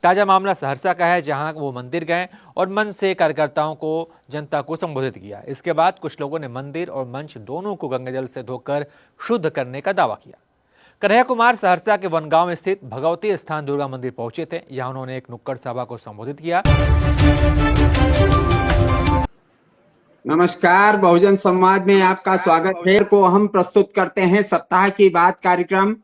ताजा मामला सहरसा का है, जहां वो मंदिर गए और मंच से कार्यकर्ताओं को, जनता को संबोधित किया। इसके बाद कुछ लोगों ने मंदिर और मंच दोनों को गंगाजल से धोकर शुद्ध करने का दावा किया। कन्हैया कुमार सहरसा के वनगांव स्थित भगवती स्थान दुर्गा मंदिर पहुंचे थे। यहां उन्होंने एक नुक्कड़ सभा को संबोधित किया। नमस्कार, बहुजन संवाद में आपका स्वागत है। को हम प्रस्तुत करते हैं सप्ताह की बात कार्यक्रम,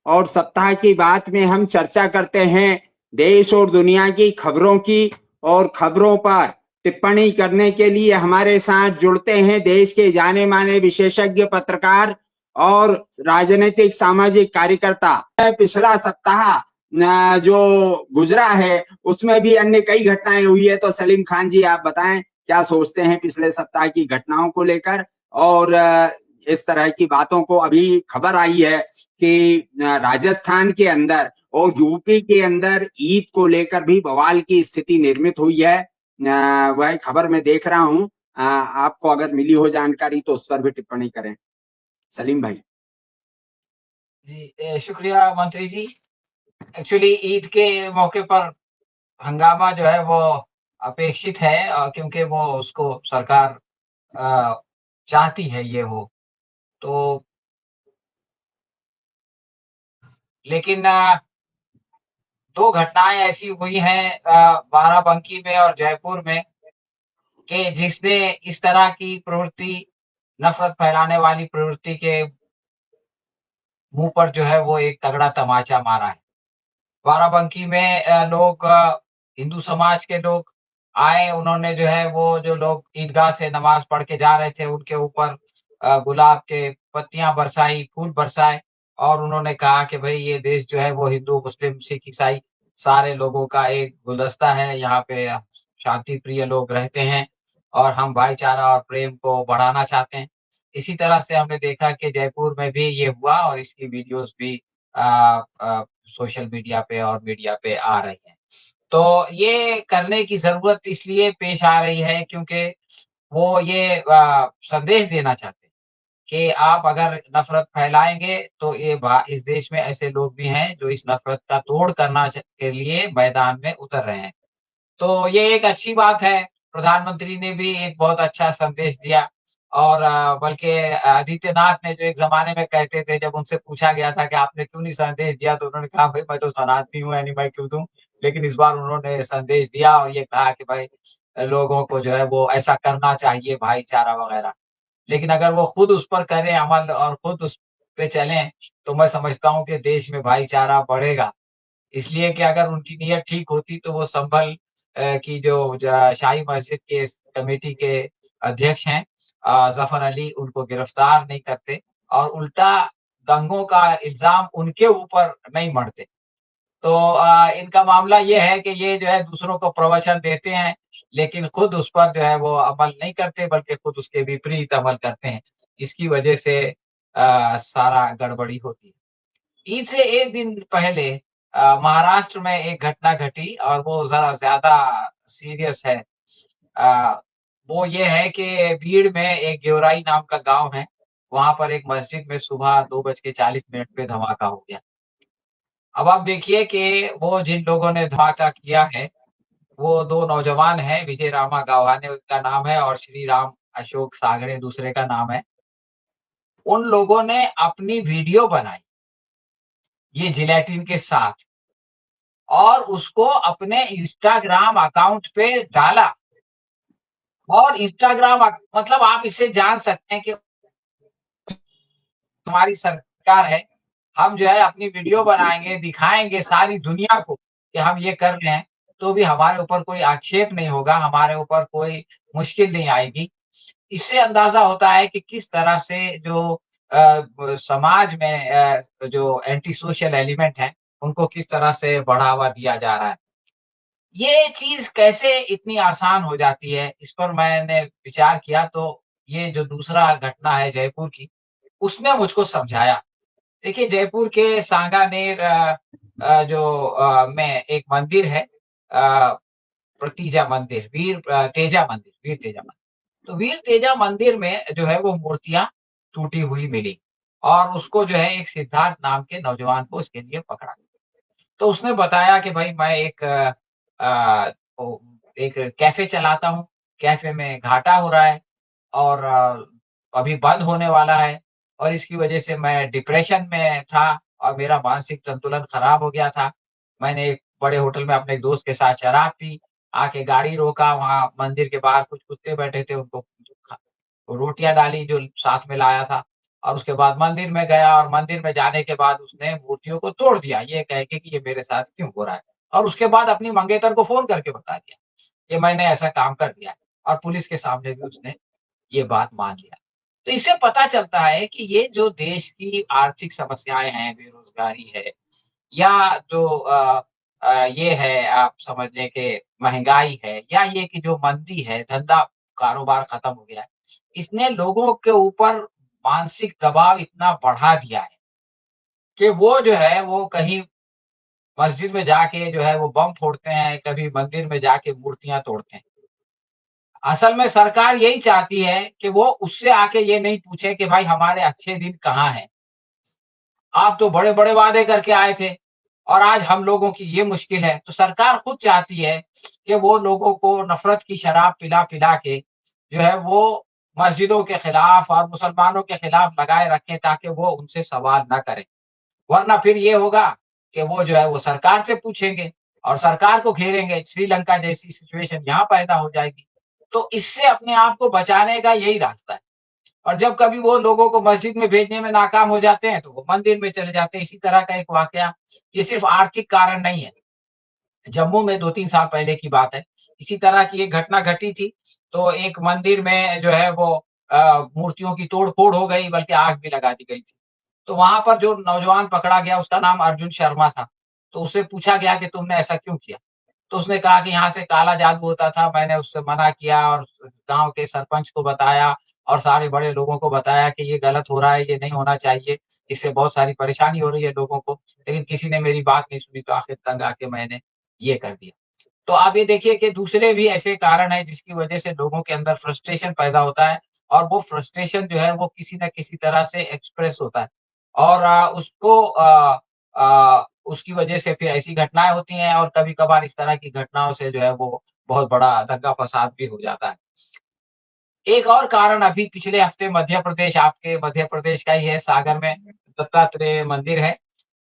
और सप्ताह की बात में हम चर्चा करते हैं देश और दुनिया की खबरों की, और खबरों पर टिप्पणी करने के लिए हमारे साथ जुड़ते हैं देश के जाने माने विशेषज्ञ पत्रकार और राजनीतिक सामाजिक कार्यकर्ता। पिछला सप्ताह जो गुजरा है उसमें भी अन्य कई घटनाएं हुई है, तो सलीम खान जी आप बताएं क्या सोचते हैं पिछले सप्ताह की घटनाओं को लेकर। और इस तरह की बातों को, अभी खबर आई है कि राजस्थान के अंदर और यूपी के अंदर ईद को लेकर भी बवाल की स्थिति निर्मित हुई है। वह खबर मैं देख रहा हूं। आपको अगर मिली हो जानकारी तो उस पर भी टिप्पणी करें, सलीम भाई। जी शुक्रिया मंत्री जी। एक्चुअली ईद के मौके पर हंगामा जो है वो अपेक्षित है, क्योंकि वो उसको सरकार चाहती है ये हो तो। लेकिन दो घटनाएं ऐसी हुई हैं बाराबंकी में और जयपुर में, कि जिसने इस तरह की प्रवृत्ति, नफरत फैलाने वाली प्रवृत्ति के मुंह पर जो है वो एक तगड़ा तमाचा मारा है। बाराबंकी में लोग, हिंदू समाज के लोग आए, उन्होंने जो है वो जो लोग ईदगाह से नमाज पढ़ के जा रहे थे उनके ऊपर गुलाब के पत्तियां बरसाई, फूल बरसाए, और उन्होंने कहा कि भाई ये देश जो है वो हिंदू, मुस्लिम, सिख, ईसाई सारे लोगों का एक गुलदस्ता है, यहाँ पे शांति प्रिय लोग रहते हैं और हम भाईचारा और प्रेम को बढ़ाना चाहते हैं। इसी तरह से हमने देखा कि जयपुर में भी ये हुआ और इसकी वीडियोस भी सोशल मीडिया पे और मीडिया पे आ रही है। तो ये करने की जरूरत इसलिए पेश आ रही है क्योंकि वो ये संदेश देना चाहते हैं कि आप अगर नफरत फैलाएंगे तो इस देश में ऐसे लोग भी हैं जो इस नफरत का तोड़ करना के लिए मैदान में उतर रहे हैं। तो ये एक अच्छी बात है। प्रधानमंत्री ने भी एक बहुत अच्छा संदेश दिया, और बल्कि आदित्यनाथ ने, जो एक ज़माने में कहते थे, जब उनसे पूछा गया था कि आपने क्यों नहीं संदेश दिया, तो उन्होंने कहा, "भई मैं तो सनातनी हूँ, यानी मैं क्यों दूँ?" लेकिन इस बार उन्होंने संदेश दिया और ये कहा कि भाई लोगों को जो है वो ऐसा करना चाहिए, भाईचारा वगैरह। लेकिन अगर वो खुद उस पर करें अमल और खुद उस पे चलें, तो मैं समझता हूँ कि देश में भाईचारा बढ़ेगा। इसलिए कि अगर उनकी नीयत ठीक होती तो वो संभल की जो शाही मस्जिद के कमेटी के अध्यक्ष हैं जफर अली, उनको गिरफ्तार नहीं करते और उल्टा दंगों का इल्जाम उनके ऊपर नहीं मढ़ते। तो इनका मामला ये है कि ये जो है दूसरों को प्रवचन देते हैं, लेकिन खुद उस पर जो है वो अमल नहीं करते, बल्कि खुद उसके विपरीत अमल करते हैं। इसकी वजह से सारा गड़बड़ी होती है। ईद से एक दिन पहले महाराष्ट्र में एक घटना घटी और वो ज़रा ज़्यादा सीरियस है। अ, वो ये है कि भीड़ में एक गेवराई नाम का गाँव है, वहाँ पर एक मस्जिद में सुबह 2:40 पे धमाका हो गया। अब आप देखिए कि वो जिन लोगों ने धमाका किया है, वो 2 नौजवान हैं, विजय रामा गावहाने उनका नाम है और श्री राम अशोक सागरे दूसरे का नाम है। उन लोगों ने अपनी वीडियो बनाई, ये जिलेटिन के साथ, और उसको अपने इंस्टाग्राम अकाउंट पे डाला। और इंस्टाग्राम मतलब आप इससे जान सकते हैं कि हमारी सरकार है, हम जो है अपनी वीडियो बनाएँगे, दिखाएँगे सारी दुनिया को कि हम ये कर रहे हैं, तो भी हमारे ऊपर कोई आक्षेप नहीं होगा, हमारे ऊपर कोई मुश्किल नहीं आएगी। इससे अंदाज़ा होता है कि किस तरह से जो समाज में जो एंटी सोशल एलिमेंट हैं, उनको किस तरह से बढ़ावा दिया जा रहा है। ये चीज़ कैसे इतनी आसान हो जाती है, इस पर मैंने विचार किया, तो ये जो दूसरा घटना है जयपुर की, उसने मुझको समझाया। देखिए जयपुर के सांगानेर में एक मंदिर है, वीर तेजा मंदिर। तो वीर तेजा मंदिर में जो है वो मूर्तियाँ टूटी हुई मिली और उसको जो है एक सिद्धार्थ नाम के नौजवान को इसके लिए पकड़ा। तो उसने बताया कि भाई मैं एक कैफ़े चलाता हूँ, कैफ़े में घाटा हो रहा है और अभी बंद होने वाला है और इसकी वजह से मैं डिप्रेशन में था और मेरा मानसिक संतुलन खराब हो गया था। मैंने एक बड़े होटल में अपने एक दोस्त के साथ शराब पी, आके गाड़ी रोका, वहाँ मंदिर के बाहर कुछ कुत्ते बैठे थे, उनको खा रोटियाँ डाली जो साथ में लाया था और उसके बाद मंदिर में गया और मंदिर में जाने के बाद उसने मूर्तियों को तोड़ दिया, ये कह के कि ये मेरे साथ क्यों हो रहा है? और उसके बाद अपनी मंगेतर को फ़ोन करके बता दिया, कि मैंने ऐसा काम कर दिया है और पुलिस के सामने भी उसने ये बात मान लिया। तो इससे पता चलता है कि ये जो देश की आर्थिक समस्याएँ हैं, बेरोज़गारी है या जो ये है आप समझ लें कि महँगाई है या ये कि जो मंदी है, धंधा कारोबार खत्म हो गया है, इसने लोगों के ऊपर मानसिक दबाव इतना बढ़ा दिया है कि वो जो है वो कहीं मस्जिद में जाके जो है वो बम फोड़ते हैं, कभी मंदिर में जाके मूर्तियाँ तोड़ते हैं। असल में सरकार यही चाहती है कि वो उससे आके ये नहीं पूछे कि भाई हमारे अच्छे दिन कहाँ हैं? आप तो बड़े-बड़े वादे करके आए थे और आज हम लोगों की ये मुश्किल है। तो सरकार खुद चाहती है कि वो लोगों को नफ़रत की शराब पिला-पिला के जो है वो मस्जिदों के खिलाफ और मुसलमानों के खिलाफ लगाए रखें ताकि वो उनसे सवाल ना करें। वरना फिर ये होगा कि वो जो है वो सरकार से पूछेंगे और सरकार को घेरेंगे। श्रीलंका जैसी सिचुएशन यहाँ पैदा हो जाएगी। तो इससे अपने आप को बचाने का यही रास्ता है। और जब कभी वो लोगों को मस्जिद में भेजने में नाकाम हो जाते हैं, तो वो मंदिर में चले जाते हैं। इसी तरह का एक वाकया, ये सिर्फ़ आर्थिक कारण नहीं है। जम्मू में 2-3 साल पहले की बात है। इसी तरह की एक घटना घटी थी, तो एक मंदिर में जो है वो मूर्तियों की तोड़-फोड़ हो गई, बल्कि आग भी लगा दी गई थी। तो वहाँ पर जो नौजवान पकड़ा गया, उसका नाम अर्जुन शर्मा था। तो उससे पूछा गया कि तुमने ऐसा क्यों किया? तो उसने कहा कि यहाँ से काला जादू होता था, मैंने उससे मना किया और गाँव के सरपंच को बताया और सारे बड़े लोगों को बताया कि ये गलत हो रहा है, ये नहीं होना चाहिए, इससे बहुत सारी परेशानी हो रही है लोगों को। लेकिन किसी ने मेरी बात नहीं सुनी, तो आखिर तंग आके मैंने ये कर दिया। तो आप ये देखिए कि दूसरे भी ऐसे कारण हैं जिसकी वजह से लोगों के अंदर फ्रस्ट्रेशन पैदा होता है और वो फ्रस्ट्रेशन जो है वो किसी न किसी तरह से एक्सप्रेस होता है और उसकी वजह से फिर ऐसी घटनाएँ होती हैं और कभी-कभार इस तरह की घटनाओं से जो है वो बहुत बड़ा दंगा-फ़साद भी हो जाता है। एक और कारण अभी पिछले हफ्ते मध्य प्रदेश आपके मध्य प्रदेश का ही है, सागर में दत्तात्रेय मंदिर है।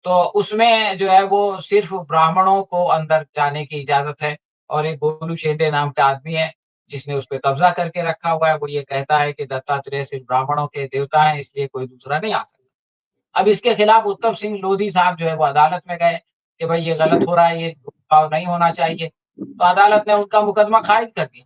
तो उसमें जो है वो सिर्फ़ ब्राह्मणों को अंदर जाने की इजाज़त है और एक गोलू शेंडे नाम का आदमी है, जिसने उस पे कब्ज़ा करके रखा हुआ है। वो ये कहता है कि दत्तात्रेय सिर्फ़ ब्राह्मणों के देवता हैं, इसलिए कोई दूसरा नहीं आ सकता। अब इसके खिलाफ उत्तम सिंह लोधी साहब जो है वो अदालत में गए कि भई ये गलत हो रहा है, ये भेदभाव नहीं होना चाहिए। तो अदालत ने उनका मुकदमा खारिज कर दिया।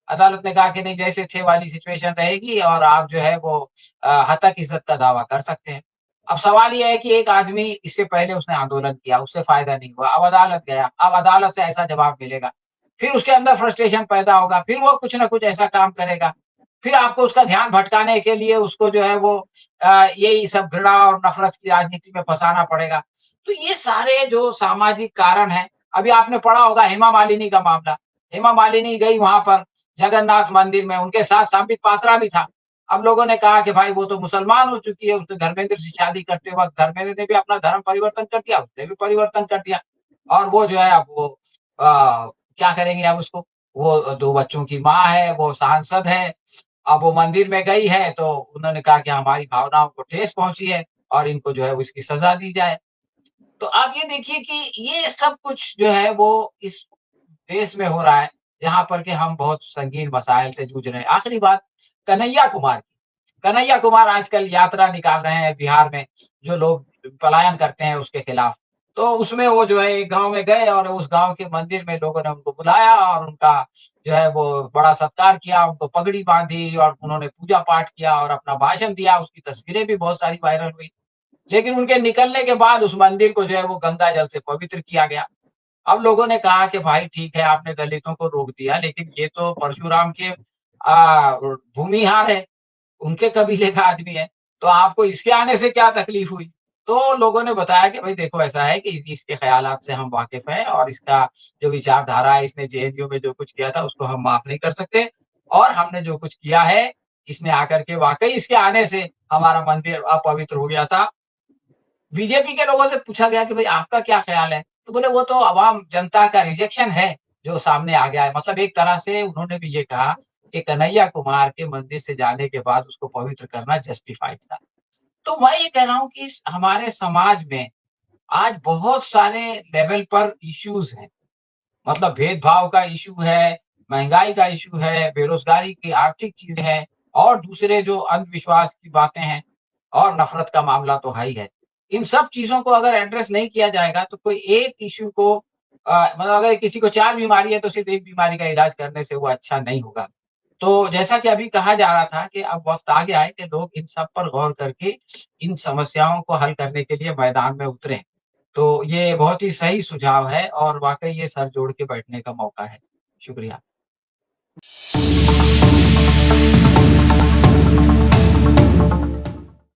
अदालत ने कहा कि नहीं जैसे थे वाली सिचुएशन रहेगी और आप जो है वो हतक इज़्ज़त का दावा कर सकते हैं। अब सवाल ये है कि एक आदमी इससे पहले उसने आंदोलन किया, उससे फ़ायदा नहीं हुआ, अब अदालत गया, अब अदालत से ऐसा जवाब मिलेगा। फिर उसके अंदर फ्रस्ट्रेशन पैदा होगा, फिर वो कुछ न कुछ ऐसा काम करेगा। फिर आपको उसका ध्यान भटकाने के लिए उसको जो है वो यही सब घृणा और नफ़रत की राजनीति में फँसाना पड़ेगा। तो ये सारे जो सामाजिक कारण हैं, अभी आपने पढ़ा होगा हेमा मालिनी का मामला। हेमा मालिनी गई वहाँ पर जगन्नाथ मंदिर में, उनके साथ संबित पात्रा भी था। अब लोगों ने कहा कि भाई वो तो मुसलमान हो चुकी है, उसने धर्मेंद्र से शादी करते वक़्त धर्मेंद्र ने भी अपना धर्म परिवर्तन कर दिया, उसने भी परिवर्तन कर दिया और वो जो है अब वो क्या करेंगे अब उसको? वो 2 बच्चों की माँ है, वो सांसद है, अब वो मंदिर में गई है तो उन्होंने कहा कि हमारी भावनाओं को ठेस पहुँची है और इनको जो है वो इसकी सज़ा दी जाए। तो आप ये देखिए कि ये सब कुछ जो है वो इस देश में हो रहा है, जहाँ पर कि हम बहुत संगीन मसाइल से जूझ रहे हैं। आखिरी बात कन्हैया कुमार की। कन्हैया कुमार आजकल यात्रा निकाल रहे हैं बिहार में, जो लोग पलायन करते हैं उसके खिलाफ। तो उसमें वो जो है एक गाँव में गए और उस गाँव के मंदिर में लोगों ने उनको बुलाया और उनका जो है वो बड़ा सत्कार किया, उनको पगड़ी बाँधी और उन्होंने पूजा-पाठ किया और अपना भाषण दिया। उसकी तस्वीरें भी बहुत सारी वायरल हुई। लेकिन उनके निकलने के बाद उस मंदिर को जो है वो गंगा जल से पवित्र किया गया। अब लोगों ने कहा कि भाई ठीक है आपने दलितों को रोक दिया लेकिन ये तो परशुराम के भूमिहार है, उनके कबीले का आदमी है, तो आपको इसके आने से क्या तकलीफ हुई? तो लोगों ने बताया कि भाई देखो ऐसा है कि इसके ख़यालात से हम वाकिफ़ हैं और इसका जो विचारधारा है इसने जेएनयू में जो कुछ किया था उसको हम माफ़ नहीं कर सकते और हमने जो कुछ किया है, इसने आकर के वाक़ई इसके आने से हमारा मंदिर अपवित्र हो गया था। बीजेपी के लोगों से पूछा गया कि भाई आपका क्या ख़्याल है? तो बोले वो तो आवाम जनता का रिजेक्शन है जो सामने आ गया है। मतलब एक तरह से उन्होंने भी ये कहा कि कन्हैया कुमार के मंदिर से जाने के बाद उसको पवित्र करना जस्टिफाइड था। तो मैं ये कह रहा हूँ कि हमारे समाज में आज बहुत सारे लेवल पर इश्यूज हैं। मतलब भेदभाव का इश्यू है, महँगाई का इश्यू है, बेरोज़गारी की आर्थिक चीज़ें हैं और दूसरे जो अंधविश्वास की बातें हैं और नफ़रत का मामला तो है ही है। इन सब चीज़ों को अगर एड्रेस नहीं किया जाएगा तो कोई एक इश्यू को मतलब अगर किसी को 4 बीमारी है तो सिर्फ़ 1 बीमारी का इलाज करने से वो अच्छा नहीं होगा। तो जैसा कि अभी कहा जा रहा था कि अब वक़्त आ गया है कि लोग इन सब पर गौर करके इन समस्याओं को हल करने के लिए मैदान में उतरें। तो ये बहुत ही सही सुझाव है और वाक़ई ये सर जोड़ के बैठने का मौका है। शुक्रिया।